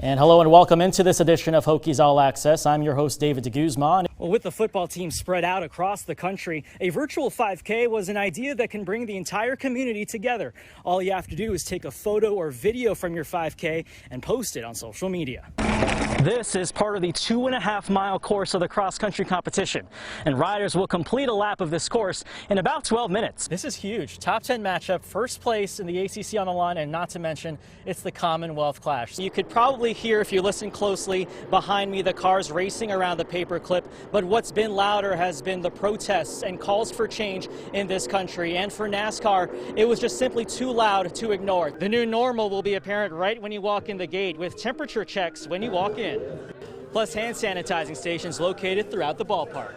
And hello and welcome into this edition of Hokies All Access. I'm your host, David DeGuzman. Well, with the football team spread out across the country, a virtual 5K was an idea that can bring the entire community together. All you have to do is take a photo or video from your 5K and post it on social media. This is part of the 2.5-mile course of the cross-country competition, and riders will complete a lap of this course in about 12 minutes. This is huge. Top 10 matchup, first place in the ACC on the line, and not to mention, it's the Commonwealth Clash. You could probably hear, if you listen closely, behind me the cars racing around the paperclip, but what's been louder has been the protests and calls for change in this country. And for NASCAR, it was just simply too loud to ignore. The new normal will be apparent right when you walk in the gate, with temperature checks when you walk in, plus hand sanitizing stations located throughout the ballpark,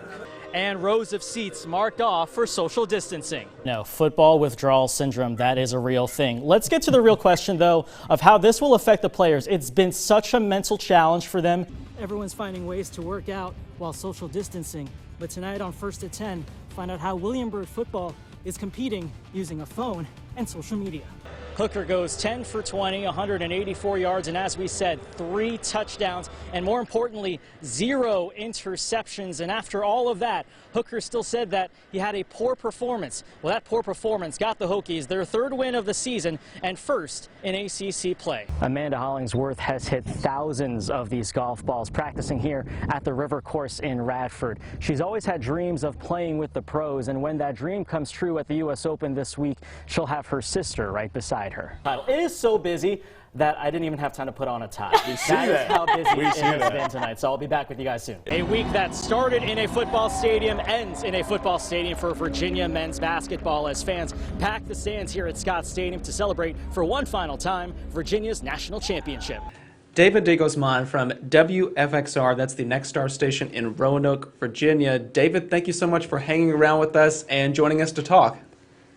and rows of seats marked off for social distancing. No, football withdrawal syndrome, that is a real thing. Let's get to the real question, though, of how this will affect the players. It's been such a mental challenge for them. Everyone's finding ways to work out while social distancing. But tonight on First at 10, find out how Williamsburg football is competing using a phone and social media. Hooker goes 10 for 20, 184 yards, and as we said, 3 touchdowns, and more importantly, 0 interceptions. And after all of that, Hooker still said that he had a poor performance. Well, that poor performance got the Hokies their 3rd win of the season and first in ACC play. Amanda Hollingsworth has hit thousands of these golf balls practicing here at the River Course in Radford. She's always had dreams of playing with the pros, and when that dream comes true at the U.S. Open this week, she'll have her sister right beside her. It is so busy that I didn't even have time to put on a tie. That is how busy it has been tonight, so I'll be back with you guys soon. A week that started in a football stadium ends in a football stadium for Virginia men's basketball, as fans pack the stands here at Scott Stadium to celebrate for one final time Virginia's national championship. David DeGuzman from WFXR, that's the Next Star station in Roanoke, Virginia. David, thank you so much for hanging around with us and joining us to talk.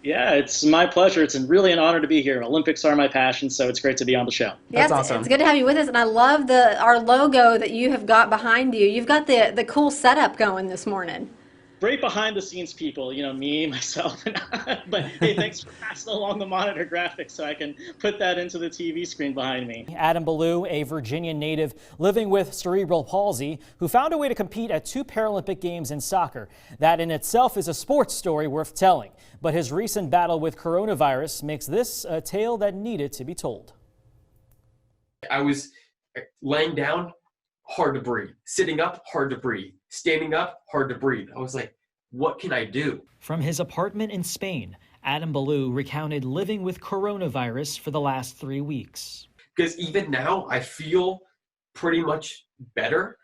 Yeah, it's my pleasure. It's really an honor to be here. Olympics are my passion, so it's great to be on the show. Yes, that's awesome. It's good to have you with us, and I love our logo that you have got behind you. You've got the cool setup going this morning. Great behind-the-scenes people, me, myself, and but hey, thanks for passing along the monitor graphics so I can put that into the TV screen behind me. Adam Ballou, a Virginia native living with cerebral palsy, who found a way to compete at 2 Paralympic Games in soccer. That in itself is a sports story worth telling, but his recent battle with coronavirus makes this a tale that needed to be told. I was laying down, hard to breathe. Sitting up, hard to breathe. Standing up, hard to breathe. I was like, what can I do? From his apartment in Spain, Adam Ballou recounted living with coronavirus for the last 3 weeks. Because even now, I feel pretty much better,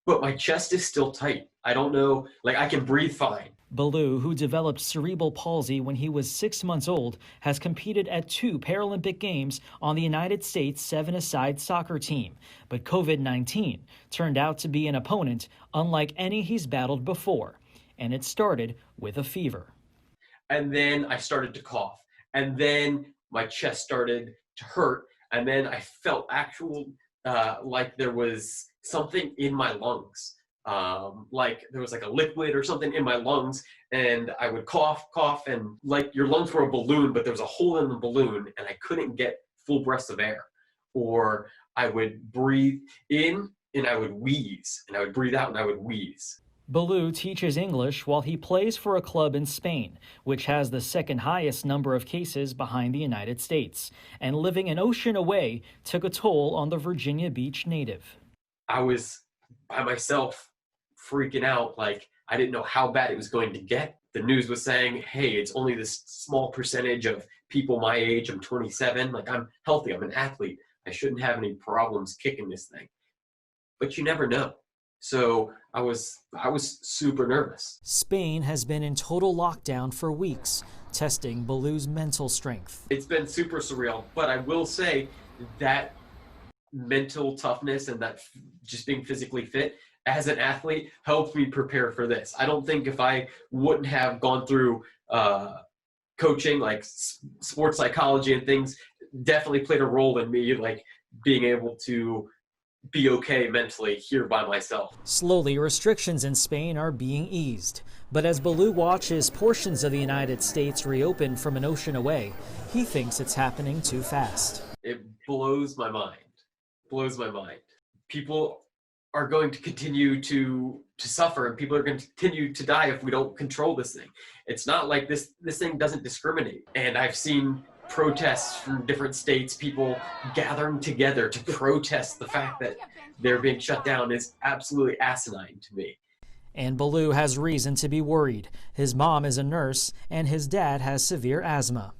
but my chest is still tight. I don't know, I can breathe fine. Ballou, who developed cerebral palsy when he was 6 months old, has competed at 2 Paralympic Games on the United States 7-a-side soccer team. But COVID-19 turned out to be an opponent unlike any he's battled before, and it started with a fever. And then I started to cough, and then my chest started to hurt, and then I felt like there was something in my lungs. Like there was a liquid or something in my lungs, and I would cough, and like your lungs were a balloon, but there was a hole in the balloon and I couldn't get full breaths of air. Or I would breathe in and I would wheeze, and I would breathe out and I would wheeze. Ballou teaches English while he plays for a club in Spain, which has the 2nd highest number of cases behind the United States. And living an ocean away took a toll on the Virginia Beach native. I was by myself, freaking out, I didn't know how bad it was going to get. The news was saying, hey, it's only this small percentage of people my age. I'm 27, I'm healthy, I'm an athlete. I shouldn't have any problems kicking this thing. But you never know. So I was super nervous. Spain has been in total lockdown for weeks, testing Ballou's mental strength. It's been super surreal, but I will say that mental toughness and that just being physically fit as an athlete helped me prepare for this. I don't think if I wouldn't have gone through coaching, sports psychology and things, definitely played a role in me, being able to be okay mentally here by myself. Slowly, restrictions in Spain are being eased. But as Ballou watches portions of the United States reopen from an ocean away, he thinks it's happening too fast. It blows my mind. blows my mind. People are going to continue to suffer, and people are going to continue to die if we don't control this thing. It's not like this thing doesn't discriminate. And I've seen protests from different states, people gathering together to protest the fact that they're being shut down is absolutely asinine to me. And Baloo has reason to be worried. His mom is a nurse, and his dad has severe asthma.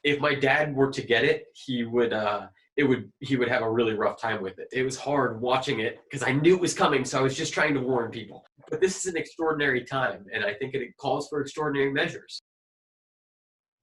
If my dad were to get it, he would have a really rough time with it. It was hard watching it because I knew it was coming, so I was just trying to warn people. But this is an extraordinary time, and I think it calls for extraordinary measures.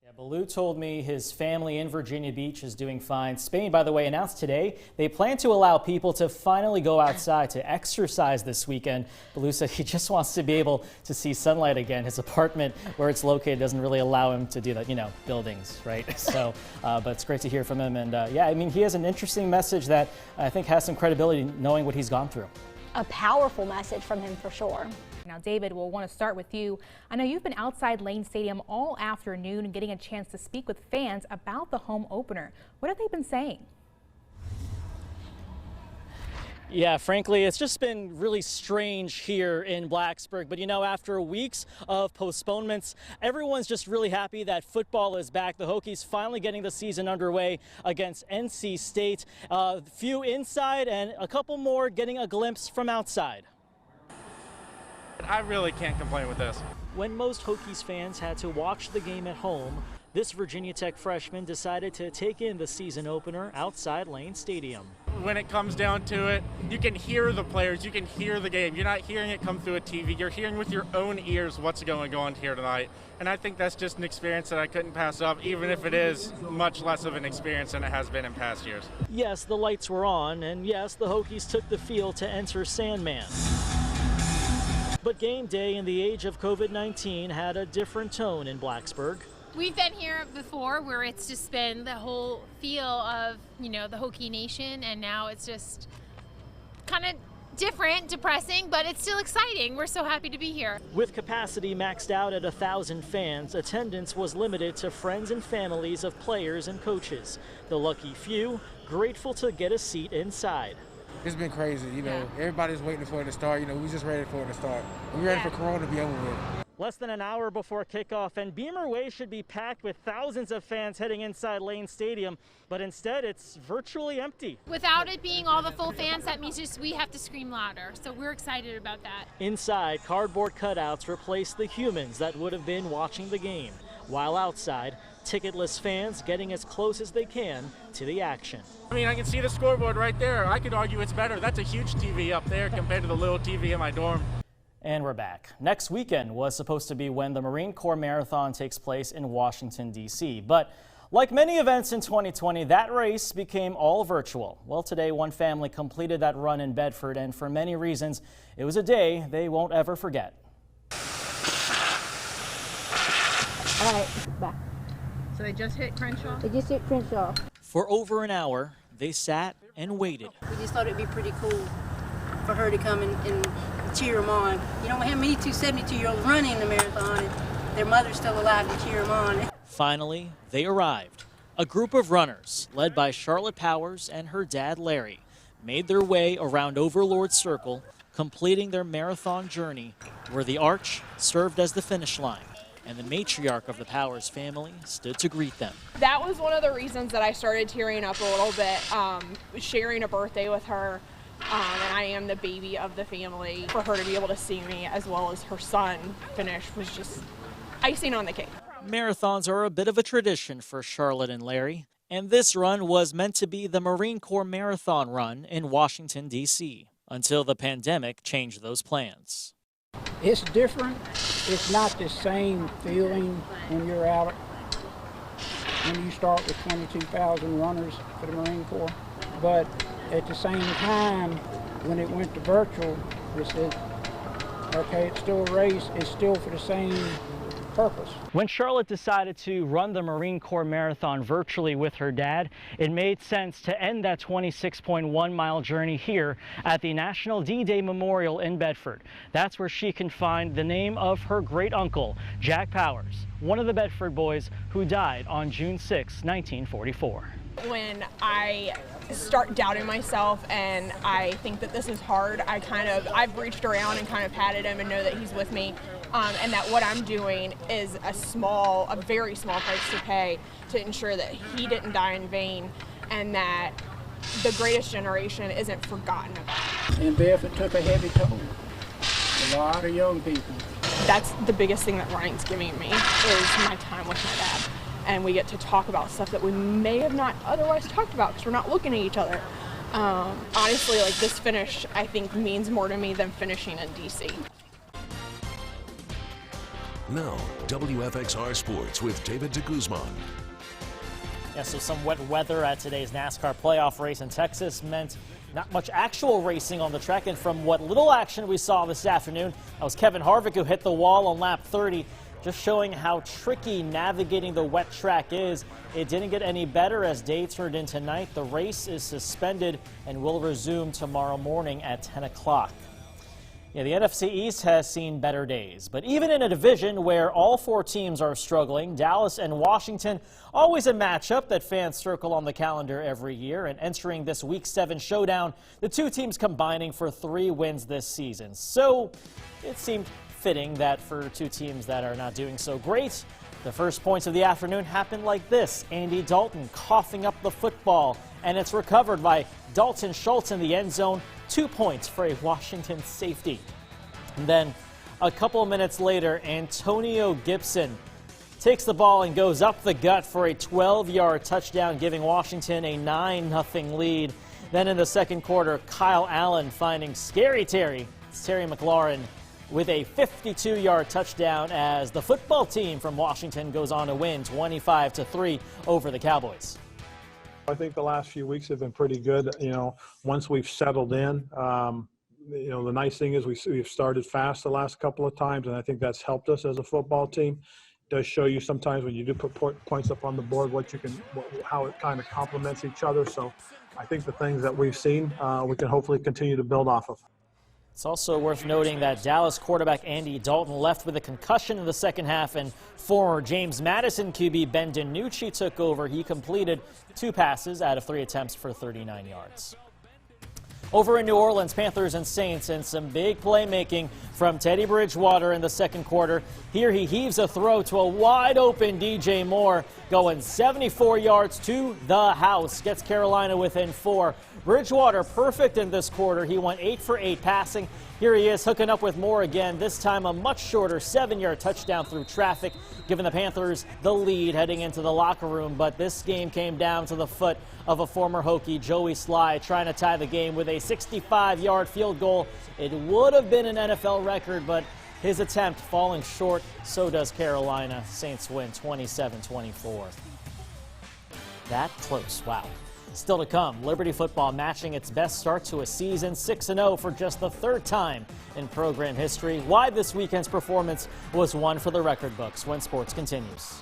Yeah, Baloo told me his family in Virginia Beach is doing fine. Spain, by the way, announced today they plan to allow people to finally go outside to exercise this weekend. Baloo said he just wants to be able to see sunlight again. His apartment where it's located doesn't really allow him to do that, buildings, right? So, but it's great to hear from him. And yeah, I mean, he has an interesting message that I think has some credibility knowing what he's gone through. A powerful message from him for sure. Now, David, we'll want to start with you. I know you've been outside Lane Stadium all afternoon and getting a chance to speak with fans about the home opener. What have they been saying? Yeah, frankly, it's just been really strange here in Blacksburg. But after weeks of postponements, everyone's just really happy that football is back. The Hokies finally getting the season underway against NC State. A few inside and a couple more getting a glimpse from outside. I really can't complain with this. When most Hokies fans had to watch the game at home, this Virginia Tech freshman decided to take in the season opener outside Lane Stadium. When it comes down to it, you can hear the players, you can hear the game. You're not hearing it come through a TV. You're hearing with your own ears what's going on here tonight. And I think that's just an experience that I couldn't pass up, even if it is much less of an experience than it has been in past years. Yes, the lights were on, and yes, the Hokies took the field to enter Sandman. But game day in the age of COVID-19 had a different tone in Blacksburg. We've been here before where it's just been the whole feel of, the Hokie Nation, and now it's just kind of different, depressing, but it's still exciting. We're so happy to be here. With capacity maxed out at 1,000 fans, attendance was limited to friends and families of players and coaches. The lucky few grateful to get a seat inside. It's been crazy, everybody's waiting for it to start. We just ready for it to start. We're ready for Corona to be over with. Less than an hour before kickoff, and Beamer Way should be packed with thousands of fans heading inside Lane Stadium, but instead it's virtually empty. Without it being all the full fans, that means just we have to scream louder, so we're excited about that. Inside, cardboard cutouts replace the humans that would have been watching the game, while outside, ticketless fans getting as close as they can to the action. I mean, I can see the scoreboard right there. I could argue it's better. That's a huge TV up there compared to the little TV in my dorm. And we're back. Next weekend was supposed to be when the Marine Corps Marathon takes place in Washington, D.C. But like many events in 2020, that race became all virtual. Well, today one family completed that run in Bedford, and for many reasons, it was a day they won't ever forget. All right, back. So they just hit Crenshaw? They just hit Crenshaw. For over an hour, they sat and waited. We just thought it'd be pretty cool for her to come and cheer them on. You don't have many 72-year-olds running the marathon, and their mother's still alive to cheer them on. Finally, they arrived. A group of runners, led by Charlotte Powers and her dad Larry, made their way around Overlord Circle, completing their marathon journey, where the arch served as the finish line, and the matriarch of the Powers family stood to greet them. That was one of the reasons that I started tearing up a little bit, sharing a birthday with her. And I am the baby of the family. For her to be able to see me as well as her son finish was just icing on the cake. Marathons are a bit of a tradition for Charlotte and Larry, and this run was meant to be the Marine Corps Marathon run in Washington, D.C., until the pandemic changed those plans. It's different. It's not the same feeling when you're out, when you start with 22,000 runners for the Marine Corps, but at the same time, when it went to virtual, we said, okay, it's still a race, it's still for the same purpose. When Charlotte decided to run the Marine Corps Marathon virtually with her dad, it made sense to end that 26.1-mile journey here at the National D-Day Memorial in Bedford. That's where she can find the name of her great-uncle, Jack Powers, one of the Bedford boys who died on June 6, 1944. When I start doubting myself, and I think that this is hard. I've reached around and kind of patted him and know that he's with me, and that what I'm doing is a very small price to pay to ensure that he didn't die in vain, and that the greatest generation isn't forgotten about. And Beth, it took a heavy toll. A lot of young people. That's the biggest thing that running's giving me is my time with my dad. And we get to talk about stuff that we may have not otherwise talked about because we're not looking at each other. Honestly, like this finish, I think means more to me than finishing in DC. Now, WFXR Sports with David DeGuzman. Yeah, so some wet weather at today's NASCAR playoff race in Texas meant not much actual racing on the track, and from what little action we saw this afternoon, that was Kevin Harvick who hit the wall on lap 30, just showing how tricky navigating the wet track is. It didn't get any better as day turned into night. The race is suspended and will resume tomorrow morning at 10 o'clock. Yeah, the NFC East has seen better days, but even in a division where all 4 teams are struggling, Dallas and Washington, always a matchup that fans circle on the calendar every year, and entering this Week 7 showdown, the 2 teams combining for 3 wins this season. So it seemed fitting that for 2 teams that are not doing so great, the first points of the afternoon happened like this. Andy Dalton coughing up the football, and it's recovered by Dalton Schultz in the end zone. 2 points for a Washington safety. And then a couple of minutes later, Antonio Gibson takes the ball and goes up the gut for a 12-yard touchdown, giving Washington a 9-0 lead. Then in the second quarter, Kyle Allen finding Scary Terry, Terry McLaurin, with a 52-yard touchdown as the football team from Washington goes on to win 25-3 over the Cowboys. I think the last few weeks have been pretty good. Once we've settled in, the nice thing is we've started fast the last couple of times, and I think that's helped us as a football team. It does show you sometimes when you do put points up on the board, how it kind of complements each other. So I think the things that we've seen, we can hopefully continue to build off of. It's also worth noting that Dallas quarterback Andy Dalton left with a concussion in the second half, and former James Madison QB Ben DiNucci took over. He completed 2 passes out of 3 attempts for 39 yards. Over in New Orleans, Panthers and Saints, and some big playmaking from Teddy Bridgewater in the second quarter. Here he heaves a throw to a wide-open DJ Moore, going 74 yards to the house. Gets Carolina within 4. Bridgewater perfect in this quarter. He went 8 for 8 passing. Here he is hooking up with Moore again, this time a much shorter 7-yard touchdown through traffic, giving the Panthers the lead heading into the locker room. But this game came down to the foot of a former Hokie, Joey Sly, trying to tie the game with a 65-yard field goal. It would have been an NFL record, but his attempt falling short. So does Carolina. Saints win 27-24. That close. Wow. Still to come, Liberty football matching its best start to a season, 6-0 for just the 3rd time in program history. Why this weekend's performance was one for the record books when sports continues.